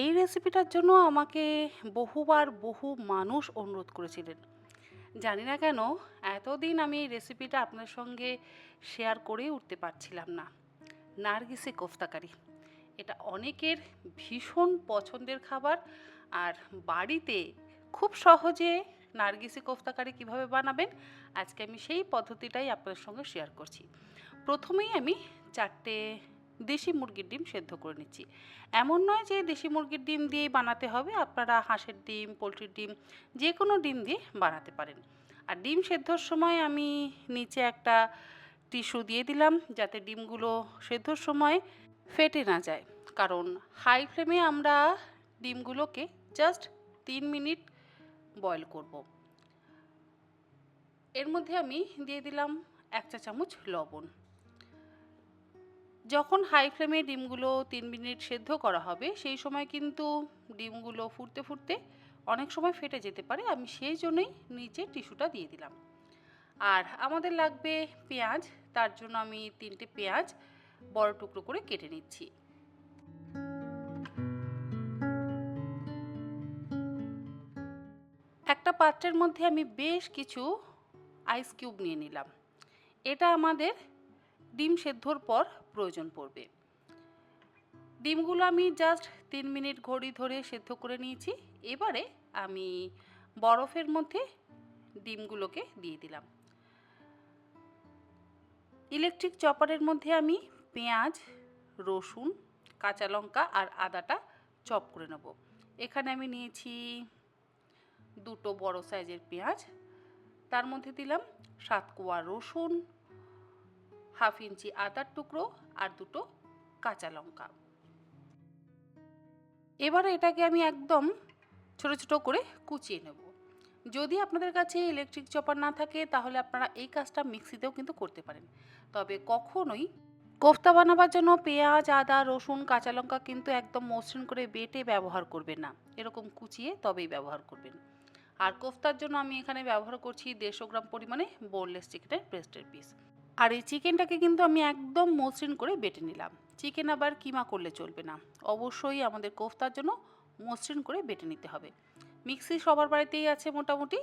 এই রেসিপিটার জন্য আমাকে বহুবার বহু মানুষ অনুরোধ করেছিলেন। জানি না কেন এতদিন আমি এই রেসিপিটা আপনার সঙ্গে শেয়ার করে উঠতে পারছিলাম না। নারগিসে কোফতা কারি। এটা অনেকের ভীষণ পছন্দের খাবার। আর বাড়িতে খুব সহজে নারগিসে কোফতা কারি কীভাবে বানাবেন, আজকে আমি সেই পদ্ধতিটাই আপনার সঙ্গে শেয়ার করছি। প্রথমেই আমি 4টে দেশি মুরগির ডিম সেদ্ধ করে নিচ্ছি। এমন নয় যে দেশি মুরগির ডিম দিয়েই বানাতে হবে, আপনারা হাঁসের ডিম, পোলট্রির ডিম যে কোনো ডিম দিয়ে বানাতে পারেন। আর ডিম সেদ্ধর সময় আমি নিচে একটা টিস্যু দিয়ে দিলাম যাতে ডিমগুলো সেদ্ধর সময় ফেটে না যায়। কারণ হাই ফ্লেমে আমরা ডিমগুলোকে জাস্ট 3 মিনিট বয়েল করব। এর মধ্যে আমি দিয়ে দিলাম 1 চা চামচ লবণ। যখন হাই ফ্লেমে ডিমগুলো 3 মিনিট সেদ্ধ করা হবে সেই সময় কিন্তু ডিমগুলো ফুটতে ফুটতে অনেক সময় ফেটে যেতে পারে, আমি সেই জন্যই নিচে টিস্যুটা দিয়ে দিলাম। আর আমাদের লাগবে পেঁয়াজ, তার জন্য আমি 3টে পেঁয়াজ বড় টুকরো করে কেটে নিচ্ছি। একটা পাত্রের মধ্যে আমি বেশ কিছু আইস কিউব নিয়ে নিলাম। এটা আমাদের ডিম সেদ্ধর পর প্রয়োজন পড়বে। ডিমগুলো আমি জাস্ট 3 মিনিট ঘড়ি ধরে সেদ্ধ করে নিয়েছি। এবারে আমি বরফের মধ্যে ডিমগুলোকে দিয়ে দিলাম। ইলেকট্রিক চপারের মধ্যে আমি পেঁয়াজ, রসুন, কাঁচা লঙ্কা আর আদাটা চপ করে নেব। এখানে আমি নিয়েছি 2টো বড় সাইজের পেঁয়াজ, তার মধ্যে দিলাম 7 কোয়া রসুন, হাফ ইঞ্চি আদার টুকরো আর 2টো কাঁচা লঙ্কা। এবারে এটাকে আমি একদম ছোট ছোট করে কুচিয়ে নেব। যদি আপনাদের কাছে ইলেকট্রিক চপার না থাকে তাহলে আপনারা এই কাজটা মিক্সিতেও কিন্তু করতে পারেন। তবে কখনোই কোফতা বানাবার জন্য পেঁয়াজ, আদা, রসুন, কাঁচা লঙ্কা কিন্তু একদম মসৃণ করে বেটে ব্যবহার করবেন না, এরকম কুচিয়ে তবেই ব্যবহার করবেন। আর কোফতার জন্য আমি এখানে ব্যবহার করছি 150 গ্রাম পরিমাণে বোনলেস চিকেনের ব্রেস্টের পিস। আর এই চিকেনটাকে কিন্তু আমি একদম মসৃণ করে বেটে নিলাম। চিকেন আবার কিমা করলে চলবে না, অবশ্যই আমাদের কোফতার জন্য মসৃণ করে বেটে নিতে হবে। মিক্সি সবার বাড়িতেই আছে মোটামুটি,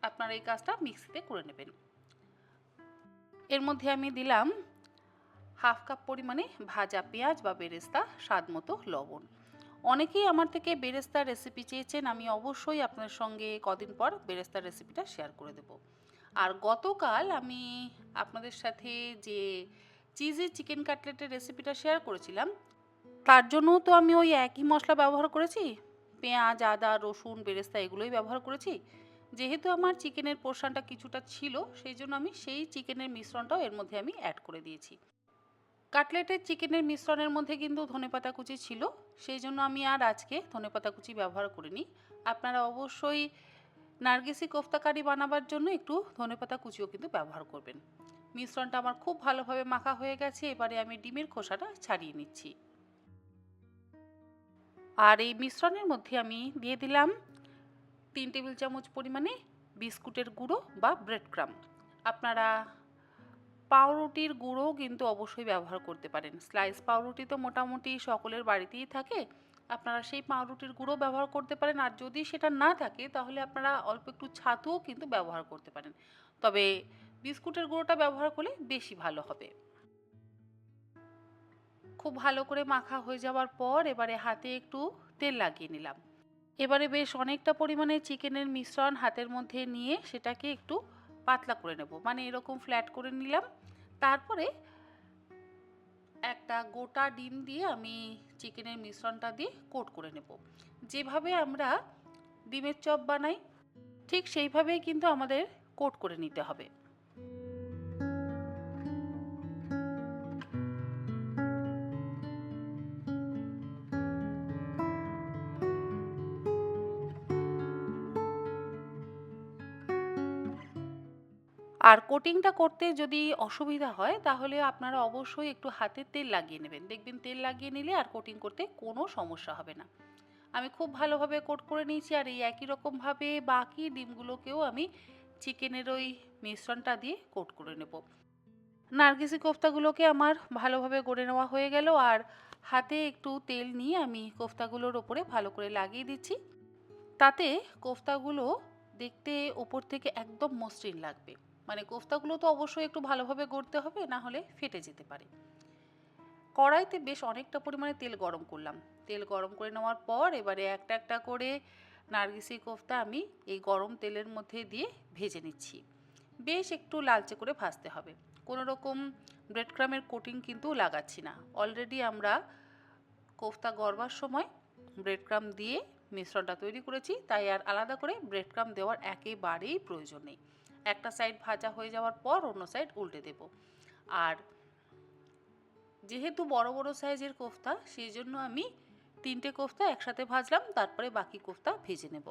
আপনারা এই কাজটা মিক্সিতে করে নেবেন। এর মধ্যে আমি দিলাম হাফ কাপ পরিমাণে ভাজা পেঁয়াজ বা বেরেস্তা, স্বাদ মতো লবণ। অনেকেই আমার থেকে বেরেস্তার রেসিপি চেয়েছেন, আমি অবশ্যই আপনার সঙ্গে কদিন পর বেরেস্তার রেসিপিটা শেয়ার করে দেব। আর গতকাল আমি আপনাদের সাথে যে চিজের চিকেন কাটলেটের রেসিপিটা শেয়ার করেছিলাম, তার জন্যও তো আমি ওই একই মশলা ব্যবহার করেছি, পেঁয়াজ, আদা, রসুন, বেরেস্তা এগুলোই ব্যবহার করেছি। যেহেতু আমার চিকেনের পোর্শনটা কিছুটা ছিল, সেই জন্য আমি সেই চিকেনের মিশ্রণটাও এর মধ্যে আমি অ্যাড করে দিয়েছি। কাটলেটের চিকেনের মিশ্রণের মধ্যে কিন্তু ধনেপাতা কুচি ছিল, সেই জন্য আমি আর আজকে ধনেপাতা কুচি ব্যবহার করিনি। আপনারা অবশ্যই নারগিসি কোফতা কারি বানাবার জন্য একটু ধনেপাতা কুচিও কিন্তু ব্যবহার করবেন। মিশ্রণটা আমার খুব ভালোভাবে মাখা হয়ে গেছে, এবারে আমি ডিমের খোসাটা ছাড়িয়ে নিচ্ছি। আর এই মিশ্রণের মধ্যে আমি দিয়ে দিলাম 3 টেবিল চামচ পরিমাণে বিস্কুটের গুঁড়ো বা ব্রেড ক্রাম্ব। আপনারা পাউরুটির গুঁড়োও কিন্তু অবশ্যই ব্যবহার করতে পারেন। স্লাইস পাউরুটি তো মোটামুটি সকলের বাড়িতেই থাকে, আপনারা সেই পাউরুটির গুঁড়ো ব্যবহার করতে পারেন। আর যদি সেটা না থাকে তাহলে আপনারা অল্প একটু ছাতুও কিন্তু ব্যবহার করতে পারেন, তবে বিস্কুটের গুঁড়োটা ব্যবহার করলে বেশি ভালো হবে। খুব ভালো করে মাখা হয়ে যাওয়ার পর এবারে হাতে একটু তেল লাগিয়ে নিলাম। এবারে বেশ অনেকটা পরিমাণে চিকেনের মিশ্রণ হাতের মধ্যে নিয়ে সেটাকে একটু পাতলা করে নেব, মানে এরকম ফ্ল্যাট করে নিলাম। তারপরে একটা গোটা ডিম দিয়ে আমি চিকেনের মিশ্রণটা দিয়ে কোট করে নেব। যেভাবে আমরা ডিমের চপ বানাই ঠিক সেইভাবেই কিন্তু আমাদের কোট করে নিতে হবে। আর কোটিংটা করতে যদি অসুবিধা হয় তাহলে আপনারা অবশ্যই একটু হাতে তেল লাগিয়ে নেবেন, দেখবেন তেল লাগিয়ে নিলে আর কোটিং করতে কোনো সমস্যা হবে না। আমি খুব ভালোভাবে কোট করে নিয়েছি। আর এই একই রকমভাবে বাকি ডিমগুলোকেও আমি চিকেনের ওই মিশ্রণটা দিয়ে কোট করে নেব। নারগিসি কোফতাগুলোকে আমার ভালোভাবে গড়ে নেওয়া হয়ে গেল। আর হাতে একটু তেল নিয়ে আমি কোফতাগুলোর ওপরে ভালো করে লাগিয়ে দিচ্ছি। তাতে কোফতাগুলো দেখতে ওপর থেকে একদম মসৃণ লাগবে। মানে কোফতাগুলো তো অবশ্যই একটু ভালোভাবে গড়তে হবে, না হলে ফেটে যেতে পারে। কড়াইতে বেশ অনেকটা পরিমাণে তেল গরম করলাম। তেল গরম করে নেওয়ার পর এবারে একটা একটা করে নারগিসি কোফতা আমি এই গরম তেলের মধ্যে দিয়ে ভেজে নিচ্ছি। বেশ একটু লালচে করে ভাজতে হবে। কোনো রকম ব্রেড ক্রামের কোটিং কিন্তু লাগাচ্ছি না। অলরেডি আমরা কোফতা গড়বার সময় ব্রেড ক্রাম দিয়ে মিশ্রণটা তৈরি করেছি, তাই আর আলাদা করে ব্রেড ক্রাম দেওয়ার একেবারেই প্রয়োজন নেই। একটা সাইড ভাজা হয়ে যাওয়ার পর অন্য সাইড উল্টে দেব। আর যেহেতু বড় বড় সাইজের কোফতা, সেই জন্য আমি 3টে কোফতা একসাথে ভাজলাম, তারপরে বাকি কোফতা ভেজে নেব।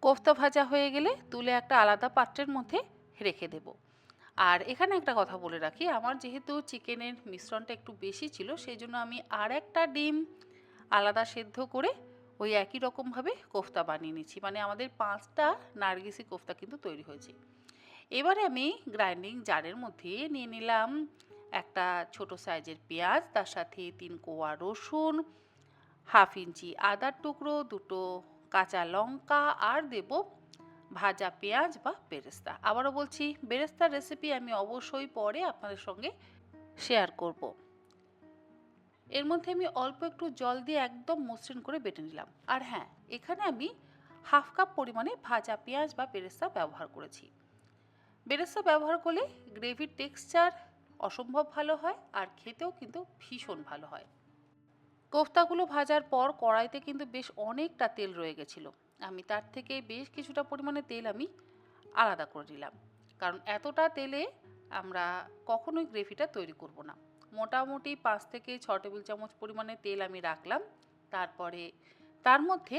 কোফতা ভাজা হয়ে গেলে তুলে একটা আলাদা পাত্রের মধ্যে রেখে দেব। আর এখানে একটা কথা বলে রাখি, আমার যেহেতু চিকেনের মিশ্রণটা একটু বেশি ছিল, সেই জন্য আমি আর একটা ডিম আলাদা সেদ্ধ করে ওই একই রকমভাবে কোফতা বানিয়ে নিচ্ছি। মানে আমাদের 5টা নারগিসি কোফতা কিন্তু তৈরি হয়েছে। এবারে আমি গ্রাইন্ডিং জারের মধ্যে নিয়ে নিলাম একটা ছোট সাইজের পেঁয়াজ, তার সাথে 3 কোয়া রসুন, হাফ ইঞ্চি আদার টুকরো, 2টো কাঁচা লঙ্কা, আর দেব ভাজা পেঁয়াজ বা বেরেস্তা। আবারও বলছি, বেরেস্তার রেসিপি আমি অবশ্যই পরে আপনাদের সঙ্গে শেয়ার করব। এর মধ্যে আমি অল্প একটু জল দিয়ে একদম মসৃণ করে বেটে নিলাম। আর হ্যাঁ, এখানে আমি হাফ কাপ পরিমাণে ভাজা পেঁয়াজ বা বেরেস্তা ব্যবহার করেছি। বেরেস্তা ব্যবহার করলে গ্রেভির টেক্সচার অসম্ভব ভালো হয়, আর খেতেও কিন্তু ভীষণ ভালো হয়। কোফতাগুলো ভাজার পর কড়াইতে কিন্তু বেশ অনেকটা তেল রয়ে গেছিলো। আমি তার থেকে বেশ কিছুটা পরিমাণে তেল আমি আলাদা করে নিলাম, কারণ এতটা তেলে আমরা কখনোই গ্রেভিটা তৈরি করব না। মোটামুটি 5 থেকে 6 টেবিল চামচ পরিমাণে তেল আমি রাখলাম। তারপরে তার মধ্যে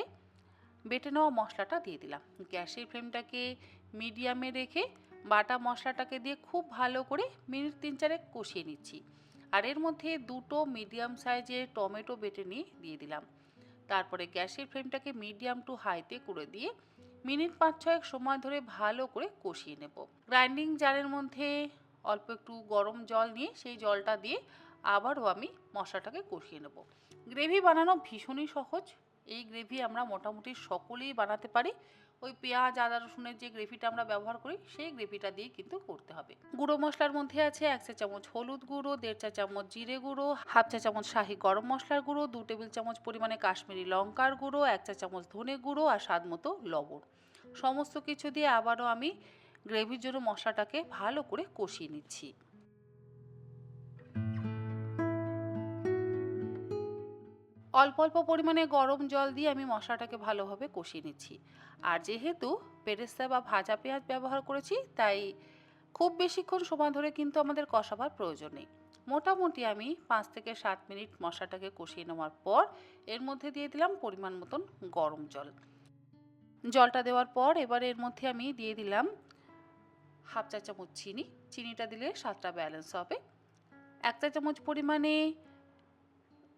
বেটে নেওয়া মশলাটা দিয়ে দিলাম। গ্যাসের ফ্লেমটাকে মিডিয়ামে রেখে বাটা মশলাটাকে দিয়ে খুব ভালো করে মিনিট 3-4 কষিয়ে নিচ্ছি। আর এর মধ্যে 2টো মিডিয়াম সাইজের টমেটো বেটে নিয়ে দিয়ে দিলাম। তারপরে গ্যাসের ফ্লেমটাকে মিডিয়াম টু হাইতে করে দিয়ে মিনিট 5-6 সময় ধরে ভালো করে কষিয়ে নেব। গ্রাইন্ডিং জারের মধ্যে অল্প একটু গরম জল নিয়ে সেই জলটা দিয়ে আবারও আমি মশলাটাকে কষিয়ে নেব। গ্রেভি বানানো ভীষণই সহজ। এই গ্রেভি আমরা মোটামুটি সকলেই বানাতে পারি। ওই পেঁয়াজ আদা রসুনের যে গ্রেভিটা আমরা ব্যবহার করি, সেই গ্রেভিটা দিয়ে কিন্তু করতে হবে। গুঁড়ো মশলার মধ্যে আছে 1 চা চামচ হলুদ গুঁড়ো, 1.5 চা চামচ জিরে গুঁড়ো, হাফ চা চামচ শাহি গরম মশলার গুঁড়ো, 2 টেবিল চামচ পরিমাণে কাশ্মীরি লঙ্কার গুঁড়ো, 1 চা চামচ ধনে গুঁড়ো, আর স্বাদ মতো লবণ। সমস্ত কিছু দিয়ে আবারও আমি গ্রেভির জন্য মশলাটাকে ভালো করে কষিয়ে নিচ্ছি। অল্প অল্প পরিমাণে গরম জল দিয়ে আমি মশলাটাকে ভালোভাবে কষিয়ে নিচ্ছি। আর যেহেতু বেরেস্তা বা ভাজা পেঁয়াজ ব্যবহার করেছি, তাই খুব বেশিক্ষণ সময় ধরে কিন্তু আমাদের কষাবার প্রয়োজন নেই। মোটামুটি আমি 5 থেকে 7 মিনিট মশলাটাকে কষিয়ে নেওয়ার পর এর মধ্যে দিয়ে দিলাম পরিমাণ মতন গরম জল। জলটা দেওয়ার পর এবার এর মধ্যে আমি দিয়ে দিলাম হাফ চা চামচ চিনি। চিনিটা দিলে স্বাদটা ব্যালেন্স হবে। 1 চা চামচ পরিমাণে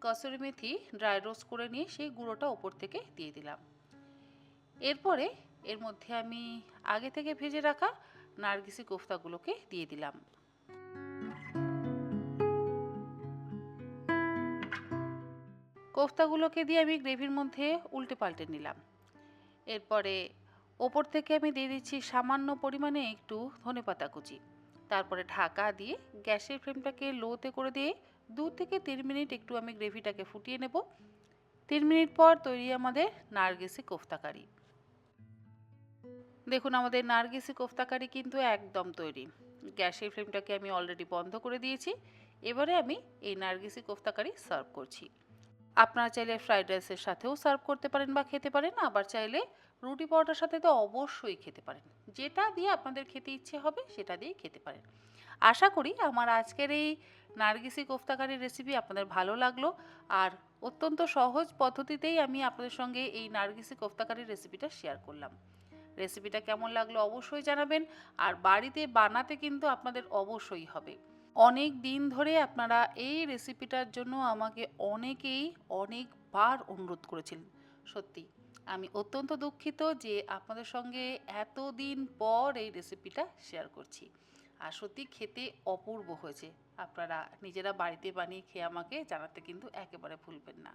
কসুরি মেথি ড্রাই রোস্ট করে নিয়ে সেই গুঁড়োটা ওপর থেকে দিয়ে দিলাম। এরপরে এর মধ্যে আমি আগে থেকে ভেজে রাখা নারগিসি কোফতাগুলোকে দিয়ে দিলাম। কোফতাগুলোকে দিয়ে আমি গ্রেভির মধ্যে উল্টে পাল্টে নিলাম। এরপরে ওপর থেকে আমি দিয়ে দিচ্ছি সামান্য পরিমাণে একটু ধনেপাতা কুচি। তারপরে ঢাকা দিয়ে গ্যাসের ফ্লেমটাকে লোতে করে দিয়ে 2 থেকে 3 মিনিট একটু আমি গ্রেভিটাকে ফুটিয়ে নেব। 3 মিনিট পর তৈরি আমাদের নারগিসি কোফতা কারি। দেখুন, আমাদের নারগিসি কোফতা কারি কিন্তু একদম তৈরি। গ্যাসের ফ্লেমটাকে আমি অলরেডি বন্ধ করে দিয়েছি। এবারে আমি এই নারগিসি কোফতা কারি সার্ভ করছি। আপনারা চাইলে ফ্রাইড রাইসের সাথেও সার্ভ করতে পারেন বা খেতে পারেন, আবার চাইলে রুটি পরোটার সাথে তো অবশ্যই খেতে পারেন। যেটা দিয়ে আপনাদের খেতে ইচ্ছে হবে সেটা দিয়ে খেতে পারেন। আশা করি আমার আজকের এই নারগিসি কোফতা কারির রেসিপি আপনাদের ভালো লাগলো। আর অত্যন্ত সহজ পদ্ধতিতেই আমি আপনাদের সঙ্গে এই নারগিসি কোফতা কারির রেসিপিটা শেয়ার করলাম। রেসিপিটা কেমন লাগলো অবশ্যই জানাবেন। আর বাড়িতে বানাতে কিন্তু আপনাদের অবশ্যই হবে। অনেক দিন ধরে আপনারা এই রেসিপিটার জন্য আমাকে অনেকেই অনেকবার অনুরোধ করেছিলেন। সত্যি আমি অত্যন্ত দুঃখিত যে আপনাদের সঙ্গে এতদিন পর এই রেসিপিটা শেয়ার করছি। আর সত্যি খেতে অপূর্ব হয়েছে। আপনারা নিজেরা বাড়িতে বানিয়ে খেয়ে আমাকে জানাতে কিন্তু একেবারে ভুলবেন না।